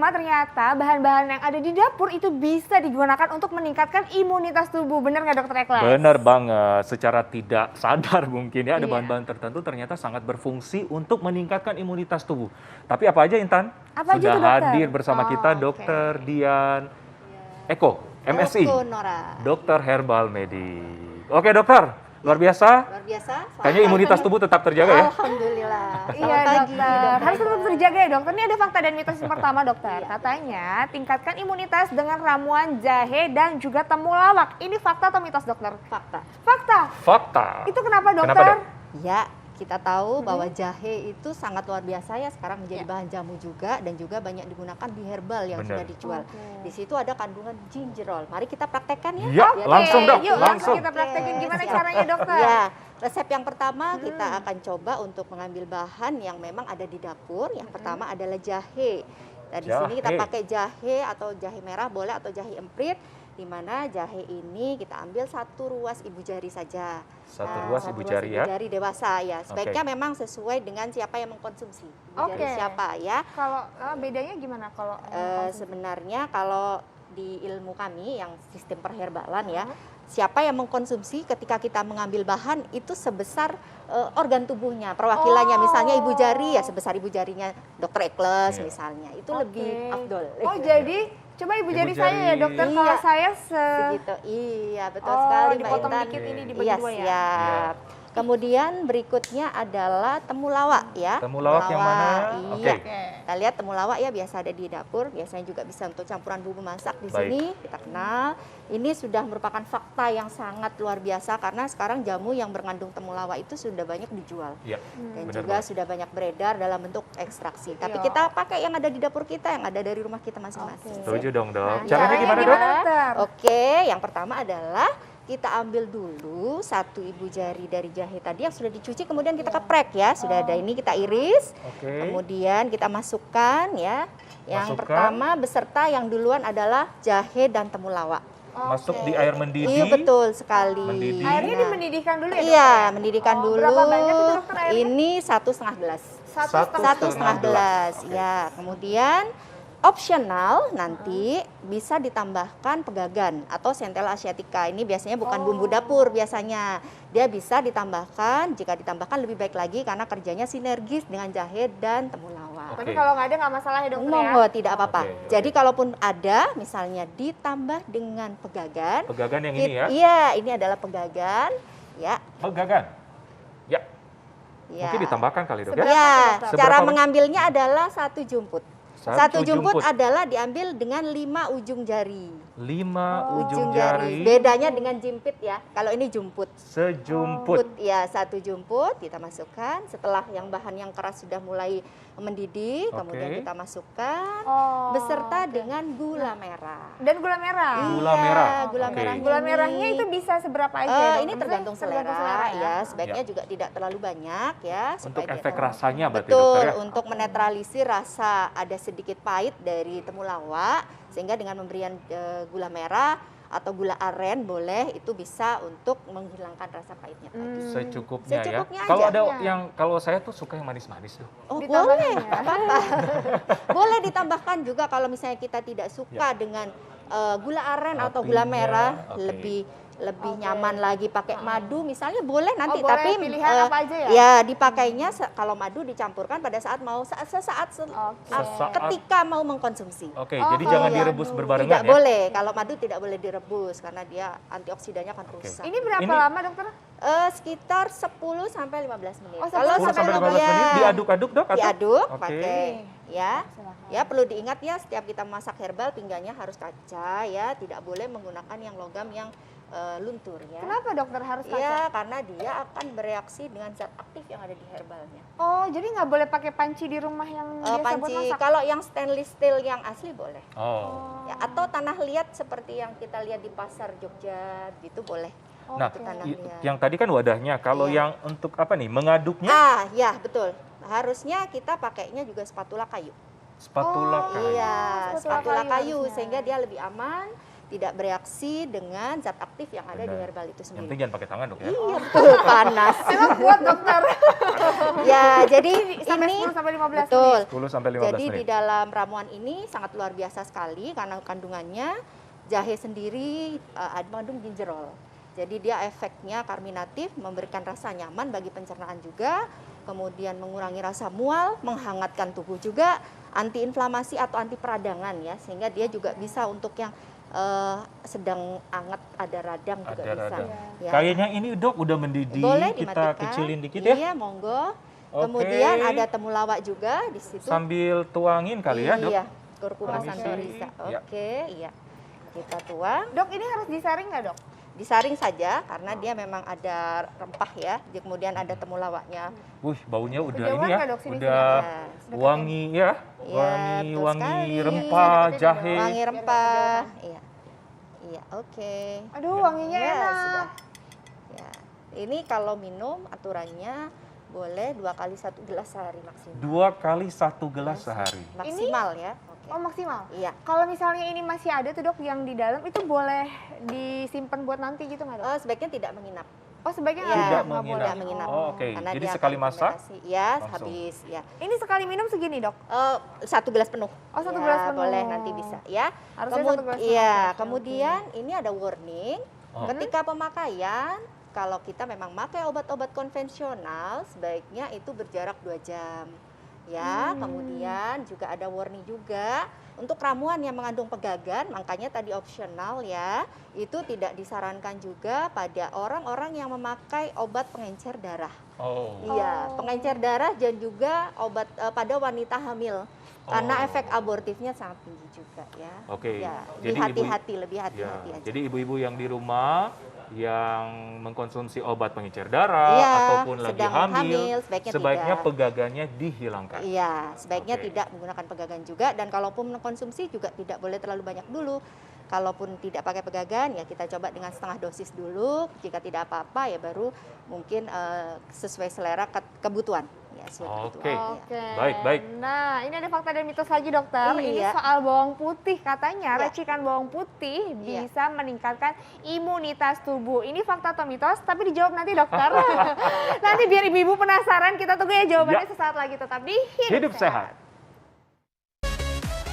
bahwa ternyata bahan-bahan yang ada di dapur itu bisa digunakan untuk meningkatkan imunitas tubuh. Benar nggak Dokter Eklas? Benar banget, secara tidak sadar mungkin ya ada Iya. bahan-bahan tertentu ternyata sangat berfungsi untuk meningkatkan imunitas tubuh. Tapi apa aja Intan? Apa aja Sudah tuh, Dokter? hadir bersama kita oke. Dokter Dian Eko, MSI, Eko Nora. Dokter Herbal Medik. Oke dokter, luar biasa. Luar biasa. Kayaknya imunitas tubuh tetap terjaga ya? Alhamdulillah. Iya Selamat pagi, dokter, harus tetap Dokter. terjaga ya dokter. Ini ada fakta dan mitos yang pertama dokter. Katanya tingkatkan imunitas dengan ramuan jahe dan juga temulawak. Ini fakta atau mitos dokter? Fakta. Fakta. Fakta. Itu kenapa dokter? Kenapa, Dok? Ya, kita tahu bahwa jahe itu sangat luar biasa ya sekarang menjadi bahan jamu juga dan juga banyak digunakan di herbal yang Benar. sudah dijual. Oke. Di situ ada kandungan gingerol. Mari kita praktekkan ya. Ya, Biar langsung kita- dok, Yuk langsung. kita praktekin gimana Siap. caranya dokter. Ya, resep yang pertama kita akan coba untuk mengambil bahan yang memang ada di dapur. Yang pertama adalah jahe. Nah, di sini kita Jahe. pakai jahe atau jahe merah boleh atau jahe emprit. Di mana jahe ini kita ambil 1 ruas ibu jari saja. Satu Nah, ruas 1 ibu jari ya. jari dewasa ya. Sebaiknya memang sesuai dengan siapa yang mengkonsumsi. Ibu jari Oke. siapa ya. Kalau bedanya gimana kalau Sebenarnya kalau di ilmu kami yang sistem perherbalan ya, siapa yang mengkonsumsi ketika kita mengambil bahan itu sebesar organ tubuhnya, perwakilannya. Misalnya ibu jari ya sebesar ibu jarinya Dokter Eklas Iya. misalnya. Itu Oke. lebih afdol. Oh jadi coba ibu Ibu jari saya ya jari. dokter. Iya. Kalau saya Segitu. Iya, betul Oh, sekali Mbak dipotong Intan. dikit ini dibagi Iya, dua ya. siap. Kemudian berikutnya adalah temulawak ya. Temulawak yang mana? Iya. Oke. Kita lihat temulawak ya biasa ada di dapur, biasanya juga bisa untuk campuran bumbu masak di Baik. sini. Kita kenal. Ini sudah merupakan fakta yang sangat luar biasa karena sekarang jamu yang mengandung temulawak itu sudah banyak dijual. Ya, Dan benar juga banget. sudah banyak beredar dalam bentuk ekstraksi. Tapi Iya. kita pakai yang ada di dapur kita, yang ada dari rumah kita masing-masing. Setuju dong dok. Nah, Caranya gimana dok? dokter? Oke, yang pertama adalah kita ambil dulu 1 ibu jari dari jahe tadi yang sudah dicuci, kemudian kita keprek ya. Sudah ada ini kita iris, Oke. kemudian kita masukkan ya. Yang Masukkan. pertama beserta yang duluan adalah jahe dan temulawak. Masuk di air mendidih. Iya betul sekali. Mendidih. Airnya Nah, dimendidihkan dulu ya dokter? iya, ya? mendidihkan Oh, dulu. berapa banyak itu, dokter, airnya? Ini 1,5 gelas. Satu Satu setengah setengah gelas, Oke. ya. Kemudian opsional nanti bisa ditambahkan pegagan atau centella asiatica. Ini biasanya bukan bumbu dapur biasanya. Dia bisa ditambahkan, jika ditambahkan lebih baik lagi karena kerjanya sinergis dengan jahe dan temulawak. Tapi Oke. kalau nggak ada nggak masalah ya dokter ya? Monggo, tidak apa-apa. Oke, oke. Jadi kalaupun ada, misalnya ditambah dengan pegagan. Pegagan yang ini ya. Iya, ini adalah pegagan. Ya, Pegagan. Ya, ya. mungkin ditambahkan kali dok ya. Seberapa Ya, tuh, dokter? cara Seberapa? mengambilnya adalah 1 jumput. Satu 1 jumput jumput. adalah diambil dengan 5 ujung jari. 5 ujung jari. Bedanya dengan jimpit ya. Kalau ini jumput. Sejumput. Ya, 1 jumput kita masukkan. Setelah yang bahan yang keras sudah mulai mendidih, Oke. kemudian kita masukkan Oh, beserta oke. dengan gula merah. Dan gula merah. Gula Iya, merah. Gula Oke. merahnya. Gula merahnya itu bisa seberapa aja? ya, dokter? Ini tergantung Maksudnya selera, ya. Sebaiknya Ya. juga tidak terlalu banyak ya. Untuk supaya dia efek terlalu- rasanya berarti Betul, dokter ya. untuk menetralisir rasa ada sedikit pahit dari temulawak, sehingga dengan memberian gula merah atau gula aren boleh, itu bisa untuk menghilangkan rasa pahitnya tadi. Secukupnya, Secukupnya ya. Kalau aja. ada Iya. yang kalau saya tuh suka yang manis-manis tuh. Oh Ditambahin boleh, ya. nggak apa-apa. Boleh ditambahkan juga kalau misalnya kita tidak suka dengan gula aren atau gula Apinya, merah, oke. lebih Oke. nyaman lagi pakai madu misalnya boleh nanti, boleh, tapi pilihan apa aja ya? ya dipakainya kalau madu dicampurkan pada saat mau sesaat Oke. Sesaat. ketika mau mengkonsumsi. Oke, Oh, jadi kalau jangan madu. direbus berbarengan Tidak ya. boleh, kalau madu tidak boleh direbus karena dia antioksidannya akan rusak. Ini berapa Ini- lama dokter? Sekitar 10 sampai 15 menit. Oh, kalau 10 sampai 15 ya, menit diaduk-aduk dok atau? diaduk Oke. pakai ya. Silakan. Ya, perlu diingat ya, setiap kita masak herbal pinggannya harus kaca ya, tidak boleh menggunakan yang logam yang luntur ya. Kenapa dokter harus kaca? Ya, karena dia akan bereaksi dengan zat aktif yang ada di herbalnya. Oh, jadi nggak boleh pakai panci di rumah yang biasa buat Panci, masak? kalau yang stainless steel yang asli boleh. Oh. Ya, atau tanah liat seperti yang kita lihat di pasar Jogja gitu boleh. Nah, Oke. tanah liat. yang tadi kan wadahnya. Kalau Iya. yang untuk apa nih? Mengaduknya Ya betul. Harusnya kita pakainya juga spatula kayu. spatula Oh, kayu. Iya, spatula spatula kayu kayu harusnya. sehingga dia lebih aman. tidak bereaksi dengan zat aktif yang ada di Benar. herbal itu Yang sendiri. penting jangan pakai tangan dok ya. Iya betul, panas. Emang kuat dokter. Ya, jadi Sampai ini 10 sampai 15 betul. 10 sampai 15 Jadi di menit. dalam ramuan ini sangat luar biasa sekali karena kandungannya jahe sendiri mengandung ginjerol. Jadi dia efeknya karminatif, memberikan rasa nyaman bagi pencernaan juga, kemudian mengurangi rasa mual, menghangatkan tubuh juga, antiinflamasi atau anti peradangan ya, sehingga dia juga bisa untuk yang sedang anget ada radang juga Ada bisa. radang. Ya. Kayaknya ini dok udah mendidih, Boleh kita dimatikan. kecilin dikit ya. Iya, monggo. Oke. Kemudian ada temulawak juga di situ. Sambil tuangin kali ya dok. Iya, kurkuma Permisi. santorisa. Ya. Oke, iya. Kita tuang. Dok, ini harus disaring nggak dok? Disaring saja karena dia memang ada rempah ya. Kemudian ada temulawaknya. Wih, baunya udah Kejauhan ini ya, nggak, Dok? Sini, udah sini. wangi ya, Iya, betul wangi sekali. rempah, Deketin, jahe. Wangi rempah. Iya. Iya, oke. Aduh, wanginya Ya, enak. sudah. Ya. Ini kalau minum aturannya boleh 2 kali 1 gelas sehari maksimal. 2 kali 1 gelas sehari. Maksimal ya. Oke. Oh, maksimal. Iya. Kalau misalnya ini masih ada tuh dok yang di dalam, itu boleh disimpan buat nanti gitu nggak dok? Sebaiknya tidak menginap. Oh, sebaiknya Ya, Tidak nggak boleh. tidak menginap. Oh, oke. Karena Jadi dia sekali akan masak, fermentasi. Ya, langsung. habis ya. Ini sekali minum segini dok? 1 gelas penuh. Oh, 1 Ya, gelas penuh. boleh nanti bisa ya. Harusnya 1 gelas penuh. Iya, Oke, oke, kemudian ini ada warning. Oh. Ketika pemakaian, kalau kita memang pakai obat-obat konvensional, sebaiknya itu berjarak 2 jam. Ya, kemudian juga ada warning juga untuk ramuan yang mengandung pegagan, makanya tadi opsional ya, itu tidak disarankan juga pada orang-orang yang memakai obat pengencer darah. Oh, Iya, Oh. pengencer darah dan juga obat pada wanita hamil. Karena Oh. efek abortifnya sangat tinggi juga ya. Oke. Ya, Jadi lebih hati-hati, lebih ya. hati-hati aja. Jadi ibu-ibu yang di rumah yang mengkonsumsi obat pengencer darah Iya, ataupun lagi sedang hamil, tidak. sebaiknya pegagannya dihilangkan. Iya, sebaiknya Oke. tidak menggunakan pegagan juga, dan kalaupun mengkonsumsi juga tidak boleh terlalu banyak dulu. Kalaupun tidak pakai pegagan ya kita coba dengan setengah dosis dulu. Jika tidak apa-apa ya baru mungkin sesuai selera kebutuhan. Ya, sesuai Oke. kebutuhan. Oke. Baik. Nah, ini ada fakta dan mitos lagi dokter. Ini Iya. soal bawang putih. Katanya Iya. racikan bawang putih Iya. bisa meningkatkan imunitas tubuh. Ini fakta atau mitos? Tapi dijawab nanti dokter. Nanti biar ibu-ibu penasaran, kita tunggu ya jawabannya Ya. sesaat lagi. Tetap di Hidup Sehat.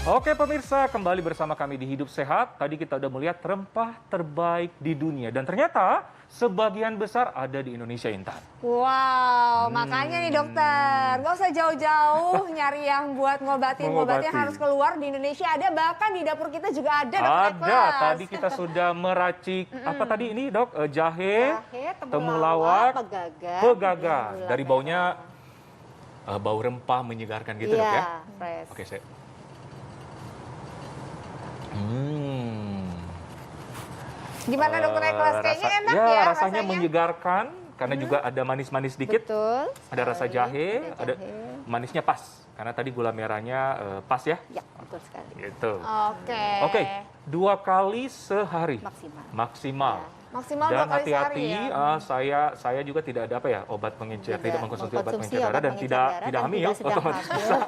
Oke pemirsa, kembali bersama kami di Hidup Sehat. Tadi kita udah melihat rempah terbaik di dunia. Dan ternyata sebagian besar ada di Indonesia, Intan. Wow, makanya nih dokter, nggak usah jauh-jauh nyari yang buat ngobatin. Ngobatnya Mengobati. harus keluar di Indonesia ada, bahkan di dapur kita juga ada dokter Ada, Eklas. tadi kita sudah meracik, apa tadi ini dok? Jahe, Jahe, temulawak, pegagan. pegagan. gula Dari baunya merah. bau rempah menyegarkan gitu Iya, dok ya? fresh. Oke, saya. Gimana dokter Eklas? Kayaknya enak ya rasanya menyegarkan karena juga ada manis-manis dikit. Betul. Ada rasa sekali. jahe, ada jahe. manisnya pas. Karena tadi gula merahnya pas ya. Ya, betul sekali. Gitu. Oke. Oke, 2 kali sehari Maksimal. maksimal. Maksimal Dan 2 kali sehari hati-hati, ya. saya juga tidak ada apa ya obat pengencer, tidak mengkonsumsi obat pengencer obat darah dan pengencer tidak darah dan hamil tidak sedang otomatis. hamil.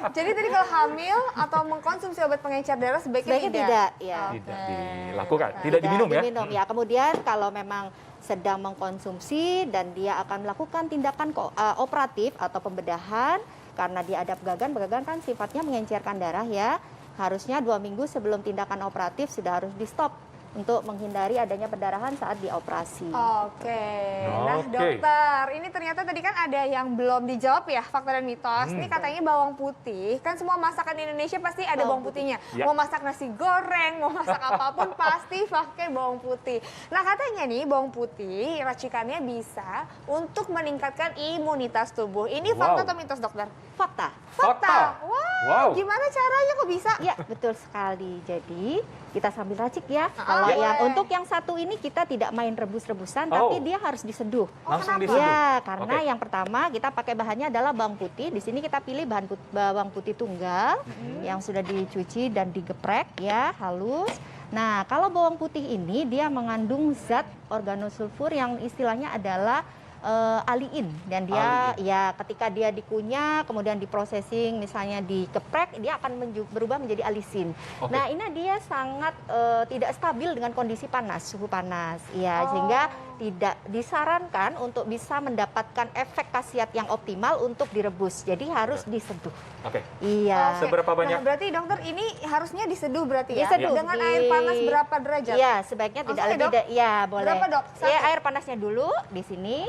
Jadi tadi kalau hamil atau mengkonsumsi obat pengencer darah sebaiknya, Sebaiknya tidak, ya. Tidak Oke. dilakukan, tidak diminum ya. Diminum ya. Kemudian kalau memang sedang mengkonsumsi dan dia akan melakukan tindakan operatif atau pembedahan karena dia ada pegagan kan sifatnya mengencerkan darah ya. Harusnya 2 minggu sebelum tindakan operatif sudah harus di stop untuk menghindari adanya perdarahan saat dioperasi. Oke. Nah Oke. dokter, ini ternyata tadi kan ada yang belum dijawab ya, fakta dan mitos. Ini katanya bawang putih, kan semua masakan Indonesia pasti ada bawang Bawang putihnya. Ya. Mau masak nasi goreng, mau masak apapun pasti pakai bawang putih. Nah katanya nih bawang putih racikannya bisa untuk meningkatkan imunitas tubuh. Ini fakta Wow. atau mitos dokter? Fakta. Fakta. Wow, gimana caranya kok bisa? Ya, betul sekali. Jadi, kita sambil racik ya. Ah, Kalau boleh. yang untuk yang satu ini kita tidak main rebus-rebusan, Oh. tapi dia harus diseduh. Langsung kenapa? diseduh. Ya, karena Oke. yang pertama kita pakai bahannya adalah bawang putih. Di sini kita pilih bawang putih tunggal yang sudah dicuci dan digeprek ya, halus. Nah, kalau bawang putih ini dia mengandung zat organosulfur yang istilahnya adalah aliin, dan dia ya ketika dia dikunyah kemudian diprosesing misalnya dikeprek, dia akan berubah menjadi alisin. Nah ini dia sangat tidak stabil dengan kondisi panas, suhu panas ya, sehingga tidak disarankan untuk bisa mendapatkan efek khasiat yang optimal untuk direbus, jadi harus diseduh. Iya. Seberapa banyak? Nah, berarti dokter ini harusnya diseduh berarti ya? Diseduh. Dengan air panas berapa derajat? Iya, sebaiknya tidak lebih dari, ya boleh. Berapa, Dok? Ya, air panasnya dulu di sini.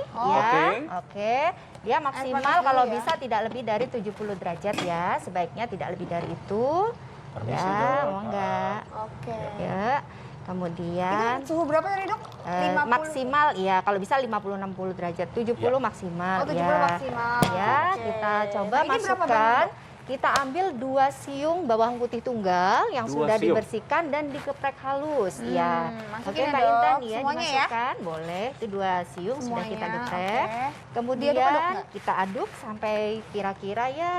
Oke. Dia maksimal kalau bisa tidak lebih dari 70 derajat ya. Sebaiknya tidak lebih dari itu. Permisi, ya, Dok. mau enggak? Oke. Ya. Kemudian Itu suhu berapa tadi, Dok? 50? maksimal ya, kalau bisa 50-60 derajat, 70 maksimal. Oh, 70 ya. maksimal. Ya, Oke. kita coba Nah, ini berapa masukkan. banyak, Dok? Kita ambil 2 siung bawang putih tunggal yang 2 sudah siung. dibersihkan dan dikeprek halus. Ya. Masukin Oke, ya, Mbak Dok. Intan ya, Semuanya ya? dimasukkan. Boleh, itu 2 siung sudah Semuanya, kita geprek. oke. Kemudian Diaduk-aduk nggak? kita aduk sampai kira-kira ya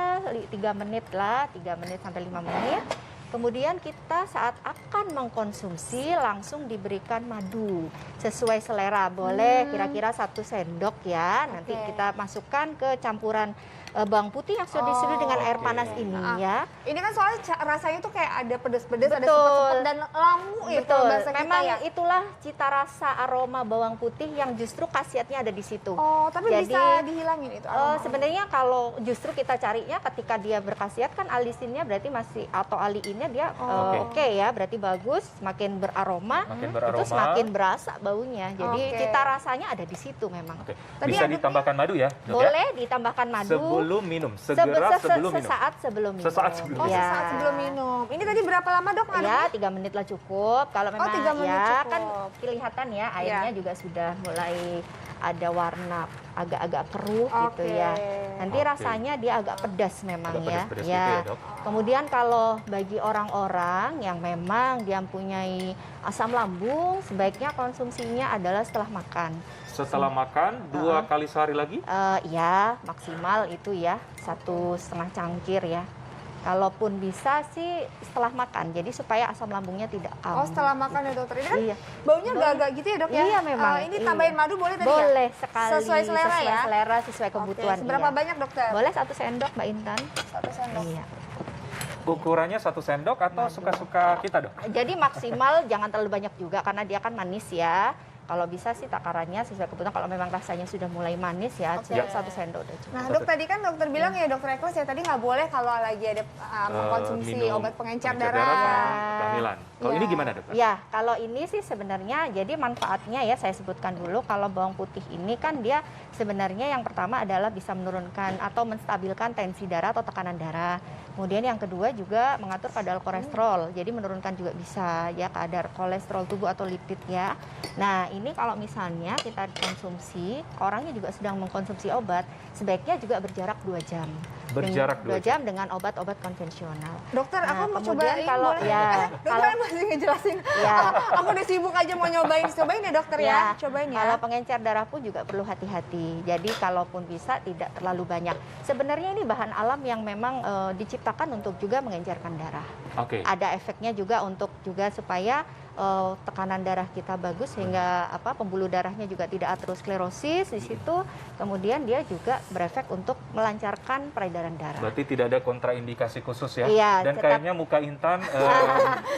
3 menit lah, 3 menit sampai 5 menit. Kemudian kita saat akan mengkonsumsi langsung diberikan madu sesuai selera. Boleh kira-kira 1 sendok ya. Nanti kita masukkan ke campuran bawang putih yang sudah diseduh dengan air panas ini ya. Ini kan soalnya rasanya tuh kayak ada pedes-pedes, ada Betul. sepet-sepet dan lamu ya kalau Betul. bahasa kita Memang ya. itulah cita rasa aroma bawang putih yang justru khasiatnya ada di situ. Oh, tapi Jadi, bisa dihilangin itu aroma. sebenarnya kalau justru kita carinya ketika dia berkhasiat kan alisinnya berarti masih atau aliinnya dia oke ya, berarti bagus, semakin beraroma, Makin itu beraroma. semakin berasa baunya. Jadi Oke. cita rasanya ada di situ memang. Tadi Bisa aduknya- ditambahkan madu ya, Dok, ya? Boleh ditambahkan madu. Sebelum minum, segera sebelum minum. Sesaat sebelum minum. Sesaat sebelum Oh, minum. sesaat sebelum minum. Ini tadi berapa lama, Dok, Ya, ngaduknya? 3 menit lah cukup. Kalau memang 3 menit ya cukup. kan kelihatan ya airnya juga sudah mulai ada warna agak-agak keruh gitu ya. Nanti Oke. rasanya dia agak pedas memang Agak ya. pedas-pedas gitu ya, Dok. Kemudian kalau bagi orang-orang yang memang dia mempunyai asam lambung, sebaiknya konsumsinya adalah setelah makan. Setelah makan 2 kali sehari lagi? Ya maksimal itu ya 1,5 cangkir ya. Kalaupun bisa sih setelah makan, jadi supaya asam lambungnya tidak kambuh. Oh, setelah makan ya, Dokter. Ini kan Iya. baunya agak-agak gitu ya, Dok ya? Iya, memang. Ini Iya. tambahin madu boleh tadi ya? Boleh sekali. Sesuai selera ya? selera, sesuai kebutuhan. Oke, seberapa iya. banyak, Dokter? Boleh 1 sendok, Mbak Intan. 1 sendok. Iya. Ukurannya 1 sendok atau suka-suka kita, Dok? Jadi maksimal jangan terlalu banyak juga karena dia kan manis ya. Kalau bisa sih takarannya sesuai kebutuhan. Kalau memang rasanya sudah mulai manis ya, Oke. 1 sendok udah cukup. Nah, Dok, tadi kan dokter bilang ya, Dokter Ekos ya, tadi nggak boleh kalau lagi ada mengkonsumsi Minum obat pengencer sama darah. kehamilan. Kalau Ya. ini gimana, Dok? Ya, kalau ini sih sebenarnya jadi manfaatnya ya saya sebutkan dulu, kalau bawang putih ini kan dia sebenarnya yang pertama adalah bisa menurunkan atau menstabilkan tensi darah atau tekanan darah. Kemudian yang kedua juga mengatur kadar kolesterol. Jadi menurunkan juga bisa ya kadar kolesterol tubuh atau lipid ya. Nah, ini kalau misalnya kita konsumsi, orangnya juga sedang mengkonsumsi obat, sebaiknya juga berjarak 2 jam. Berjarak 2 jam dengan obat-obat konvensional. Dokter, aku Nah, mau kemudian cobain kalau boleh? ya, Dokter kalau- masih ngejelasin. Ya. Aku udah sibuk aja mau nyobain. Cobain ya, Dokter ya. Cobain ya. Kalau pengencer darah pun juga perlu hati-hati. Jadi kalaupun bisa tidak terlalu banyak. Sebenarnya ini bahan alam yang memang diciptakan untuk juga mengencerkan darah. Oke. Ada efeknya juga untuk juga supaya tekanan darah kita bagus sehingga pembuluh darahnya juga tidak aterosklerosis di situ. Kemudian dia juga berefek untuk melancarkan peredaran darah. Berarti tidak ada kontraindikasi khusus ya? Iya, Dan tetap- kayaknya muka Intan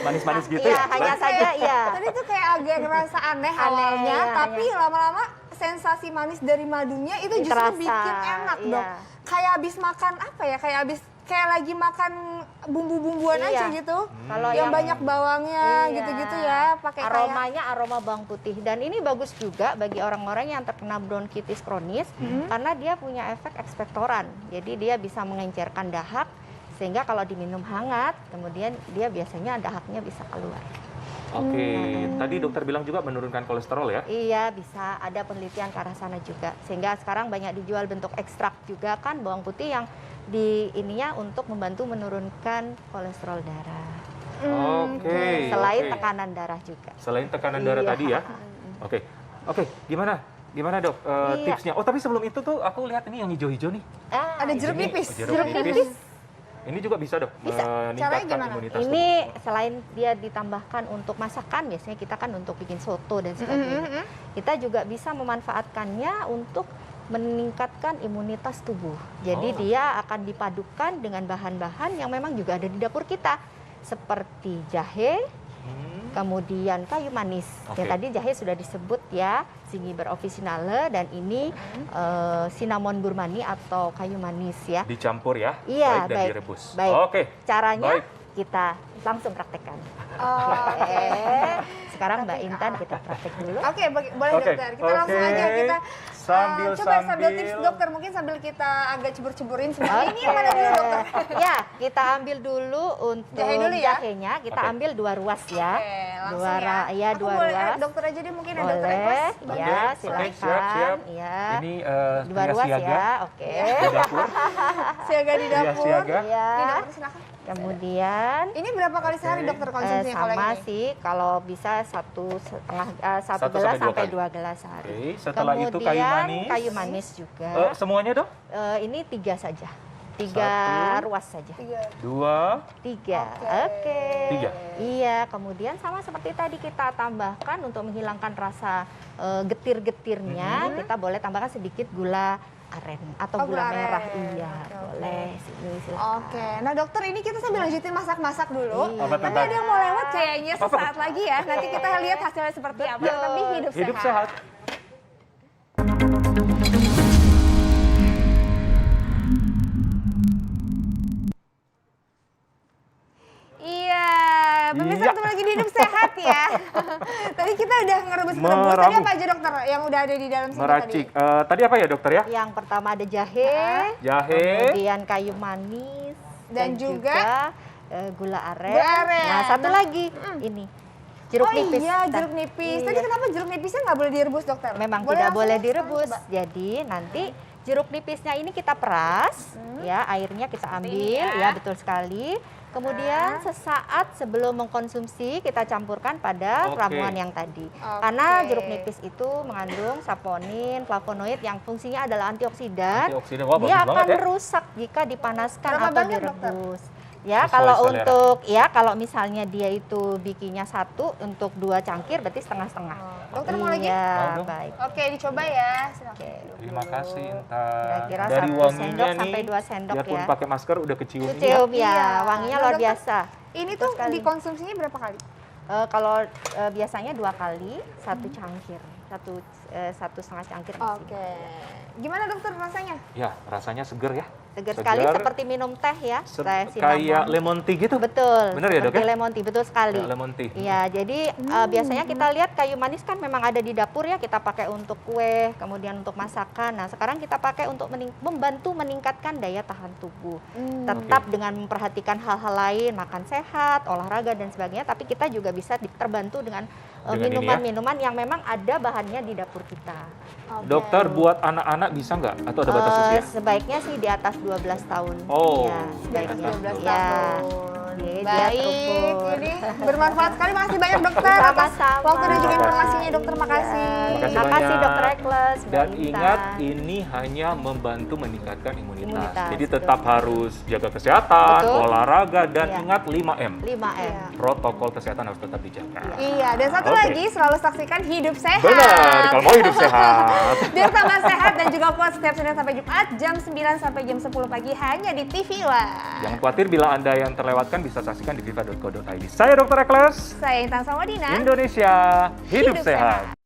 manis-manis gitu Iya, ya? hanya saja ya. Tadi tuh kayak agak ngerasa aneh Aneh, awalnya, iya, tapi lama-lama sensasi manis dari madunya itu justru Terasa, bikin enak, Dok. iya. Kayak habis makan apa ya? Kayak lagi makan bumbu-bumbuan Iya. aja gitu. Kalau yang banyak bawangnya Iya. gitu-gitu ya, pakai kayak aromanya aroma bawang putih, dan ini bagus juga bagi orang-orang yang terkena bronkitis kronis karena dia punya efek ekspektoran. Jadi dia bisa mengencerkan dahak sehingga kalau diminum hangat kemudian dia biasanya dahaknya bisa keluar. Oke, tadi dokter bilang juga menurunkan kolesterol ya? Iya, bisa ada penelitian ke arah sana juga. Sehingga sekarang banyak dijual bentuk ekstrak juga kan bawang putih yang di ininya untuk membantu menurunkan kolesterol darah. Oke. Selain oke. tekanan darah juga. Selain tekanan darah Iya. tadi ya? Oke. Oke, gimana Dok Iya. tipsnya? Oh, tapi sebelum itu tuh aku lihat ini yang hijau-hijau nih. ada jeruk Ini, nipis. jeruk nipis. Ini juga bisa Dok Bisa. Caranya meningkatkan gimana? imunitas Ini tubuh. selain dia ditambahkan untuk masakan, biasanya kita kan untuk bikin soto dan sebagainya. Kita juga bisa memanfaatkannya untuk meningkatkan imunitas tubuh. Jadi Oh. dia akan dipadukan dengan bahan-bahan yang memang juga ada di dapur kita, seperti jahe, kemudian kayu manis. Oke. Ya tadi jahe sudah disebut ya, Zingiber officinale, dan ini cinnamon burmani atau kayu manis ya. Dicampur ya, Iya, dan baik. direbus. Baik. Oke, Caranya baik. kita langsung praktekkan. Oh, Oke. Sekarang Mbak Intan kita praktek dulu. Oke, boleh Oke, dokter. Kita langsung oke. aja kita Sambil tips dokter, mungkin sambil kita agak cebur-ceburin semua. Ini yang Oke. mana dulu dokter? Ya, kita ambil dulu untuk Jahe dulu ya? jahenya. Kita Oke. ambil 2 ruas ya. Oke, langsung Dua ya. ya, Aku 2 boleh, ruas. dokter aja deh mungkin ya dokter Boleh, Eklas. ya, Oke, silakan. siap. Ya. Ini 2 pria ruas siaga ya, oke. di dapur. Siaga di dapur. siaga. Ya. Ini dokter silakan. Kemudian Ini berapa kali sehari dokter konsumsinya kalau sama ini? sih, kalau bisa satu Satu gelas sampai dua sampai kali. 2 gelas sehari. Oke, setelah itu kayu Kemudian manis. kayu manis juga. Semuanya dong? Ini 3 saja. 3 Satu. ruas saja. 2, 3. Oke. Oke. 3. Iya, kemudian sama seperti tadi kita tambahkan untuk menghilangkan rasa getir-getirnya, kita boleh tambahkan sedikit gula aren atau Oh, gula gula merah. aren. Iya, Oke, boleh. Sini silakan. Oke, nah dokter ini kita sambil lanjutin masak-masak dulu. Iya. Apa Tapi tuh? ada yang mau lewat kayaknya Apa-apa? sesaat lagi ya. Nanti kita lihat hasilnya seperti apa. Betul. Tapi hidup, Hidup sehat. Iya, pemirsa Iya. ketemu lagi di hidup sehat ya. Tadi kita udah ngerebus. Tadi Meramu. apa aja dokter yang udah ada di dalam sini Meracik. tadi? Tadi apa ya dokter ya? Yang pertama ada jahe, Jahe. kemudian kayu manis, Dan juga gula aren. gula aren. Nah, satu lagi ini jeruk Oh nipis. iya, Nah, jeruk nipis. iya. Tadi kenapa jeruk nipisnya nggak boleh direbus dokter? Memang Boleh tidak langsung boleh sekarang direbus. coba. Jadi nanti jeruk nipisnya ini kita peras, ya airnya kita Seperti ambil, ini ya. ya betul sekali. Kemudian sesaat sebelum mengkonsumsi kita campurkan pada Oke. ramuan yang tadi. Karena jeruk nipis itu mengandung saponin, flavonoid yang fungsinya adalah antioksidan. Antioksidan. Wah, Dia bagus akan banget ya. merusak jika dipanaskan Berapa atau banyak, dokter? direbus. Ya, Sesuai kalau selera. untuk kalau misalnya dia itu bikinnya 1 untuk 2 cangkir berarti setengah-setengah. Dokter mau lagi? Iya, Mau dong. baik. Oke, dicoba ya. Silakan. Oke. Terima kasih Intan. Kira-kira Dari 1 wanginya sendok nih, sampai 2 sendok biarpun ya. pakai masker udah kecium nih ya. Cium ya, Iya. wanginya Nah, luar dokter, biasa. Ini Betul tuh sekali. dikonsumsinya berapa kali? Kalau biasanya 2 kali, 1 cangkir, 1,5 cangkir masih. Oke. Gimana dokter rasanya? Ya, rasanya seger ya. Segar sekali seperti minum teh ya, teh Kayak cinnamon. lemon tea gitu. Betul. Bener ya, Dok, seperti ya? lemon tea, betul sekali. Kayak lemon tea. Iya, jadi biasanya kita lihat kayu manis kan memang ada di dapur ya, kita pakai untuk kue, kemudian untuk masakan. Nah, sekarang kita pakai untuk membantu meningkatkan daya tahan tubuh. Tetap dengan memperhatikan hal-hal lain, makan sehat, olahraga dan sebagainya, tapi kita juga bisa terbantu dengan Dengan ini ya? minuman-minuman yang memang ada bahannya di dapur kita. Oke. Dokter, buat anak-anak bisa nggak? Atau ada batas usia? Sebaiknya sih di atas 12 tahun. Oh, Iya, di sebaiknya. atas 12 Iya. tahun. Jadi dia Baik, terukur. ini bermanfaat sekali. Makasih banyak dokter atas Sama-sama. waktu dan juga Terima kasih. informasinya dokter. Makasih. Terima kasih Terima kasih banyak. Dokter Ekles. Mbak Dan Intan. ingat, ini hanya membantu meningkatkan imunitas. Imunitas, Jadi betul. tetap harus jaga kesehatan, Betul. olahraga, dan Iya. ingat 5M. 5M. Protokol kesehatan harus tetap dijaga. Iya, dan satu Oke. lagi selalu saksikan Hidup Sehat. Benar, kalau mau hidup sehat. Biar tambah sehat dan juga kuat setiap Senin sampai Jumat jam 9 sampai jam 10 pagi hanya di TV One. Jangan khawatir bila Anda yang terlewatkan bisa saksikan di viva.co.id. Saya Dr. Ekles, Saya Intan Sawadina. Indonesia Hidup Hidup Sehat. Sehat.